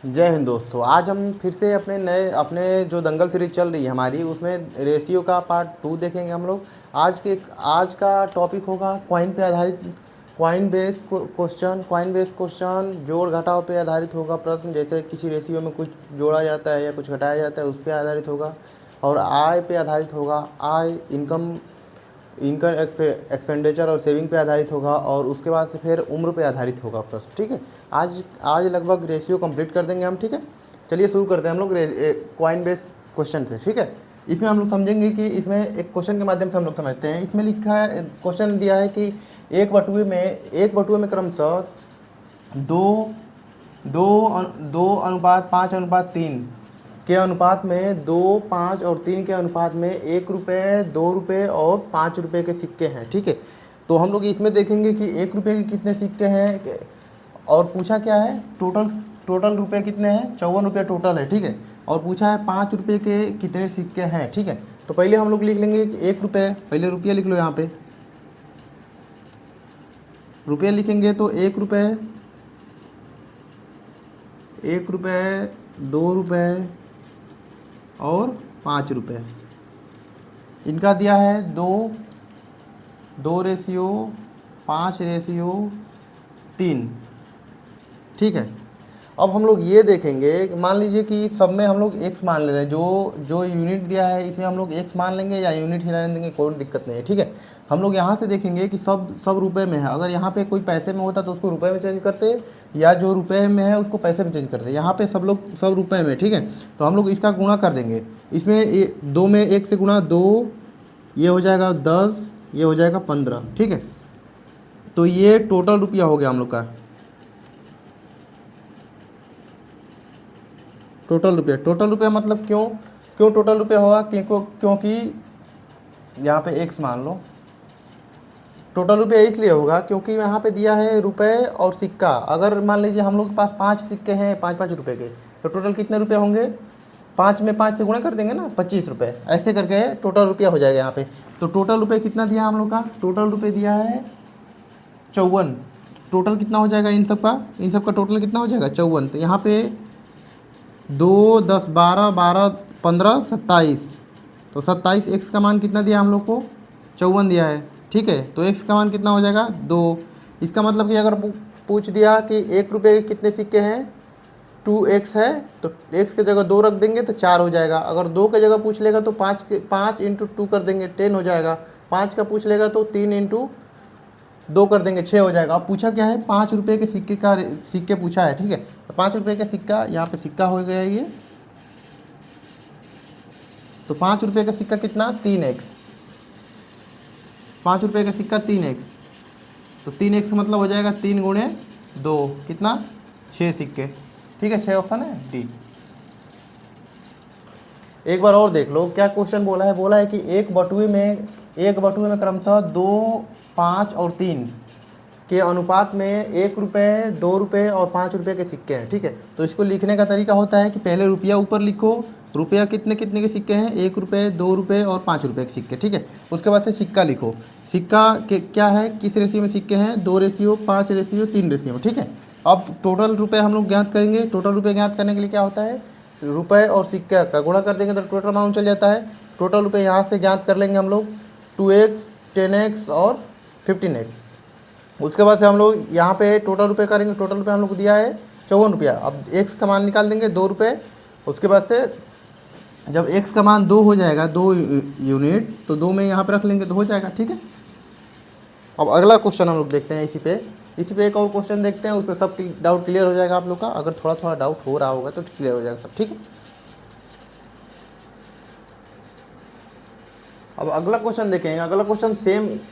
जय हिंद दोस्तों। आज हम फिर से अपने जो दंगल सीरीज चल रही है हमारी, उसमें रेशियो का पार्ट 2 देखेंगे हम लोग। आज का टॉपिक होगा कॉइन पे आधारित, कॉइन बेस्ड क्वेश्चन, जोड़ घटाव पे आधारित होगा प्रश्न। जैसे किसी रेशियो में कुछ जोड़ा जाता है या कुछ घटाया जाता है, उस पर आधारित होगा। और आय पे आधारित होगा, आय इनकम इनकम एक्सपेंडिचर और सेविंग पे आधारित होगा। और उसके बाद से फिर उम्र पे आधारित होगा प्रश्न। ठीक है, आज आज लगभग रेशियो कंप्लीट कर देंगे हम। ठीक है, चलिए शुरू करते हैं हम लोग क्वाइन बेस क्वेश्चन से। ठीक है, इसमें हम लोग समझेंगे कि इसमें एक क्वेश्चन के माध्यम से हम लोग समझते हैं। इसमें लिखा है, क्वेश्चन दिया है कि एक बटुए में क्रमशः दो दो दो अनुपात 5 अनुपात 3 के अनुपात में, 2, 5 और 3 के अनुपात में 1 रुपये, 2 रुपये और 5 रुपये के सिक्के हैं। ठीक है, तो हम लोग इसमें देखेंगे कि 1 रुपये के कितने सिक्के हैं, और पूछा क्या है, टोटल टोटल रुपये कितने हैं, 54 रुपये टोटल है। ठीक है, और पूछा है 5 रुपये के कितने सिक्के हैं। ठीक है, तो पहले हम लोग लिख लेंगे कि 1 रुपये, पहले रुपया लिख लो। यहाँ पे रुपया लिखेंगे तो 1 रुपये, 1 रुपये, 2 रुपये और 5 रुपये। इनका दिया है 2:5:3। ठीक है, अब हम लोग ये देखेंगे, मान लीजिए कि सब में हम लोग x मान ले रहे हैं। जो जो यूनिट दिया है इसमें हम लोग x मान लेंगे या यूनिट ही रहने देंगे, कोई दिक्कत नहीं है। ठीक है, हम लोग यहाँ से देखेंगे कि सब रुपए में है। अगर यहाँ पे कोई पैसे में होता तो उसको रुपए में चेंज करते, या जो रुपए में है उसको पैसे में चेंज करते। यहाँ पे सब रुपए में। ठीक है, तो हम लोग इसका गुणा कर देंगे। इसमें 2 में 1 से गुणा 2, ये हो जाएगा 10, ये हो जाएगा 15। ठीक है, तो ये टोटल रुपया हो गया हम लोग का। टोटल रुपया मतलब क्यों टोटल रुपया होगा, क्योंकि यहाँ पे x मान लो। टोटल रुपया इसलिए होगा क्योंकि यहाँ पे दिया है रुपए और सिक्का। अगर मान लीजिए हम लोग के पास 5 सिक्के हैं, 5-5 रुपए के, तो टोटल कितने रुपए होंगे, 5 में 5 से गुणा कर देंगे ना, 25 रुपये। ऐसे करके टोटल रुपया हो जाएगा यहाँ पे। तो टोटल रुपये कितना दिया हम लोग का, टोटल रुपये दिया है 54। टोटल कितना हो जाएगा इन सब का टोटल कितना हो जाएगा, 54। तो यहाँ पे 2, 10, 12, 12, 15, 27। तो 27, x का मान कितना दिया हम लोग को, 54 दिया है। ठीक है, तो x का मान कितना हो जाएगा, 2। इसका मतलब कि अगर पूछ दिया कि 1 रुपये के कितने सिक्के हैं, 2x है, तो x की जगह 2 रख देंगे तो 4 हो जाएगा। अगर 2 की जगह पूछ लेगा तो 5 इंटू 2 कर देंगे, 10 हो जाएगा। 5 का पूछ लेगा तो 3 इंटू 2 कर देंगे, 6 हो जाएगा। अब पूछा क्या है, 5 रुपये के सिक्के पूछा है। ठीक है, तो 5 रुपये का सिक्का, यहाँ पे सिक्का हो गया ये। तो 5 रुपये का सिक्का कितना, 3x। 5 रुपये का सिक्का 3x, तो 3x का मतलब हो जाएगा 3 गुणे 2, कितना, 6 सिक्के। ठीक है, 6 ऑप्शन है डी। एक बार और देख लो क्या क्वेश्चन बोला है कि एक बटुए में क्रमशः 2, 5 और 3 के अनुपात में 1 रुपये, 2 रुपये और 5 रुपये के सिक्के हैं। ठीक है, तो इसको लिखने का तरीका होता है कि पहले रुपया ऊपर लिखो, रुपया कितने कितने के सिक्के हैं, 1 रुपये, 2 रुपये और 5 रुपये के सिक्के। ठीक है, उसके बाद से सिक्का लिखो। सिक्का के क्या है, किस रेशियो में सिक्के हैं, 2:5:3 में। ठीक है, अब टोटल रुपये हम लोग ज्ञात करेंगे। टोटल रुपये ज्ञात करने के लिए क्या होता है, रुपये और सिक्का का गुणा कर देंगे तो टोटल अमाउंट चल जाता है। टोटल रुपये यहाँ से ज्ञात कर लेंगे हम लोग, 2x, 10x और 15x। उसके बाद से हम लोग यहाँ पे टोटल रुपये करेंगे। टोटल रुपये हम लोग को दिया है 54 रुपया। अब x का मान निकाल देंगे, 2 रुपये। उसके बाद से जब x का मान 2 हो जाएगा, 2 यूनिट, तो 2 में यहाँ पे रख लेंगे तो हो जाएगा। ठीक है, अब अगला क्वेश्चन हम लोग देखते हैं। इसी पे एक और क्वेश्चन देखते हैं, उस पर सब डाउट क्लियर हो जाएगा आप लोग का। अगर थोड़ा थोड़ा डाउट हो रहा होगा तो क्लियर हो जाएगा सब। ठीक है, अब अगला क्वेश्चन देखेंगे। अगला क्वेश्चन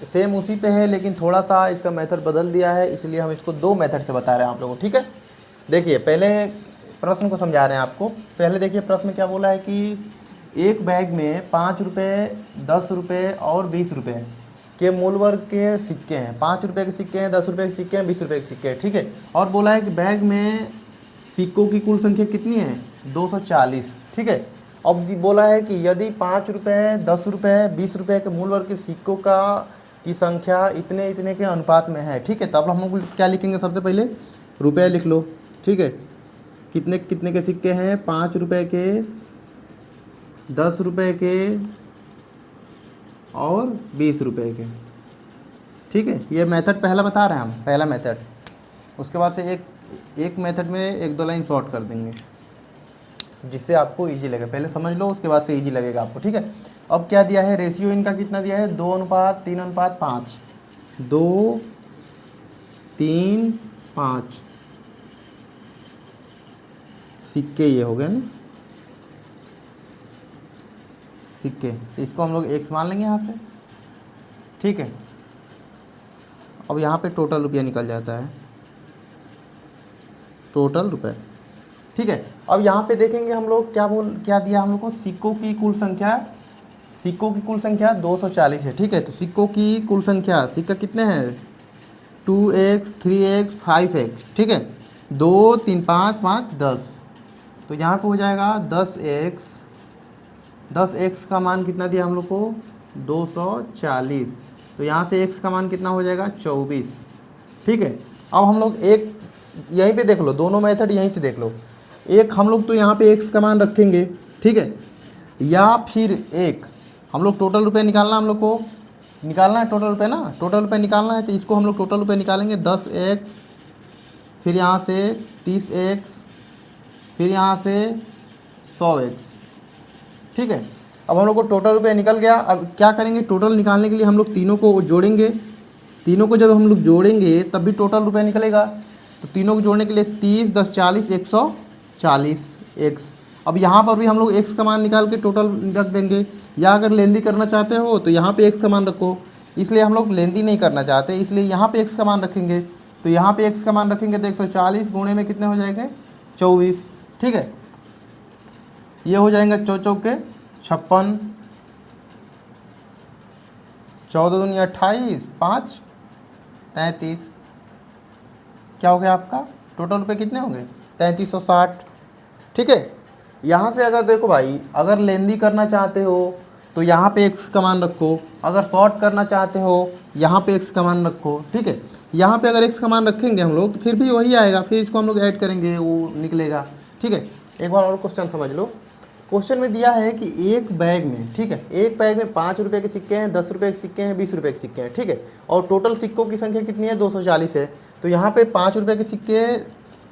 सेम उसी पे है, लेकिन थोड़ा सा इसका मेथड बदल दिया है, इसलिए हम इसको 2 मेथड से बता रहे हैं आप लोगों को। ठीक है, देखिए पहले प्रश्न को समझा रहे हैं आपको। पहले देखिए प्रश्न में क्या बोला है कि एक बैग में 5 रुपये, 10 रुपये और 20 रुपये के मूल वर्ग के सिक्के हैं। 5 रुपये के सिक्के हैं, 10 रुपये के सिक्के हैं, 20 रुपये के सिक्के हैं। ठीक है, और बोला है कि बैग में सिक्कों की कुल संख्या कितनी है, 240। ठीक है, अब बोला है कि यदि 5 रुपये, 10 रुपये, 20 रुपये के मूल वर्ग के सिक्कों की संख्या इतने इतने के अनुपात में है। ठीक है, तो अब हम लोग क्या लिखेंगे, सबसे पहले रुपये लिख लो। ठीक है, कितने कितने के सिक्के हैं, 5 रुपए के, 10 रुपए के और 20 रुपए के। ठीक है, ये मेथड पहला बता रहे हैं हम, पहला मेथड। उसके बाद से एक मेथड में एक दो लाइन शॉर्ट कर देंगे जिससे आपको इजी लगे। पहले समझ लो, उसके बाद से इजी लगेगा आपको। ठीक है, अब क्या दिया है, रेशियो इनका कितना दिया है, 2:3:5। 2:3:5 सिक्के ये हो गए ना, सिक्के। तो इसको हम लोग x मान लेंगे यहाँ से। ठीक है, अब यहाँ पे टोटल रुपया निकल जाता है, टोटल रुपये। ठीक है, अब यहाँ पे देखेंगे हम लोग क्या दिया हम लोग को, सिक्कों की कुल संख्या, सिक्कों की कुल संख्या 240 है। ठीक है, तो सिक्कों की कुल संख्या, सिक्का कितने हैं, 2x 3x 5x। ठीक है, 2 3 5 5 10। तो यहाँ पे हो जाएगा 10x का मान कितना दिया हम लोग को, 240। तो यहाँ से x का मान कितना हो जाएगा, 24। ठीक है, अब हम लोग एक यहीं पे देख लो, दोनों मेथड यहीं से देख लो। एक हम लोग तो यहाँ पे x का मान रखेंगे। ठीक है, या फिर एक हम लोग टोटल रुपये निकालना, हम लोग को निकालना है टोटल रुपये ना, टोटल रुपये निकालना है। तो इसको हम लोग टोटल रुपये निकालेंगे, 10x, फिर यहाँ से 30x, फिर यहाँ से 100x। ठीक है, अब हम लोग को टोटल रुपये निकल गया। अब क्या करेंगे, टोटल निकालने के लिए हम लोग तीनों को जोड़ेंगे। तीनों को जब हम लोग जोड़ेंगे तब भी टोटल रुपये निकलेगा। तो तीनों को जोड़ने के लिए 30 10 40 140 x। अब यहाँ पर भी हम लोग x का मान निकाल के टोटल रख देंगे, या अगर लेंदी करना चाहते हो तो यहाँ पे x का मान रखो। इसलिए हम लोग लेंदी नहीं करना चाहते, इसलिए यहाँ पे x का मान रखेंगे। तो यहाँ पे x का मान रखेंगे तो 140 गुणे में कितने हो जाएंगे, 24। ठीक है, ये हो जाएंगे 4 चौके 56, 14 दूनी 28, 5 33। क्या हो गया आपका, टोटल रुपये कितने हो गए, 3360। ठीक है, यहाँ से अगर देखो भाई, अगर लेंदी करना चाहते हो तो यहाँ पे x का मान रखो, अगर शॉर्ट करना चाहते हो यहाँ पे x का मान रखो। ठीक है, यहाँ पे अगर x का मान रखेंगे हम लोग तो फिर भी वही आएगा, फिर इसको हम लोग ऐड करेंगे, वो निकलेगा। ठीक है, एक बार और क्वेश्चन समझ लो। क्वेश्चन में दिया है कि एक बैग में, ठीक है, एक बैग में 5 रुपये के सिक्के हैं, 10 रुपये के सिक्के हैं, 20 रुपये के सिक्के हैं। ठीक है, और टोटल सिक्कों की संख्या कितनी है, 240 है। तो यहाँ पे 5 रुपये के सिक्के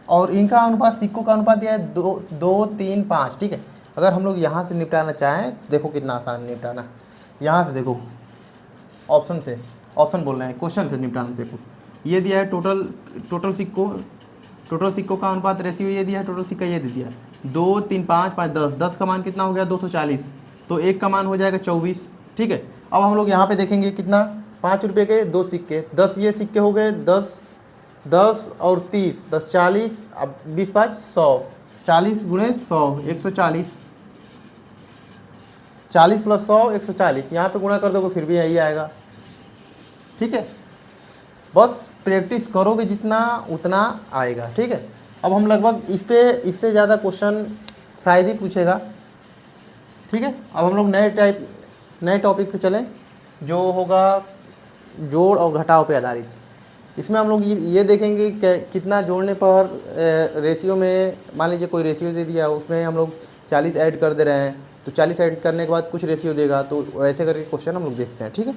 और इनका अनुपात, सिक्कों का अनुपात दिया है 2 3 5। ठीक है, अगर हम लोग यहाँ से निपटाना चाहें, देखो कितना आसान निपटाना। यहाँ से देखो, ऑप्शन से, ऑप्शन बोल रहे हैं, क्वेश्चन से निपटाना। देखो ये दिया है टोटल सिक्कों का अनुपात रेशियो, ये दिया है टोटल सिक्का, ये दे दिया 2 3 5 5 10। 10 का मान कितना हो गया, 240। तो एक का मान हो जाएगा 24। ठीक है, अब हम लोग यहाँ पे देखेंगे कितना, 5 रुपये के 2 सिक्के, 10 ये सिक्के हो गए, 10 और 30, 10 40, अब 20 5 100, 40 गुणे 100 140, 40 + 100 140। यहाँ पे गुणा कर दोगे फिर भी यही आएगा। ठीक है, बस प्रैक्टिस करोगे जितना उतना आएगा। ठीक है, अब हम लगभग इससे ज़्यादा क्वेश्चन शायद ही पूछेगा। ठीक है, अब हम लोग नए टॉपिक पे चलें, जो होगा जोड़ और घटाव पे आधारित। इसमें हम लोग ये देखेंगे कि कितना जोड़ने पर रेशियो में, मान लीजिए कोई रेशियो दे दिया, उसमें हम लोग 40 ऐड कर दे रहे हैं, तो 40 ऐड करने के बाद कुछ रेशियो देगा, तो ऐसे करके क्वेश्चन हम लोग देखते हैं। ठीक है।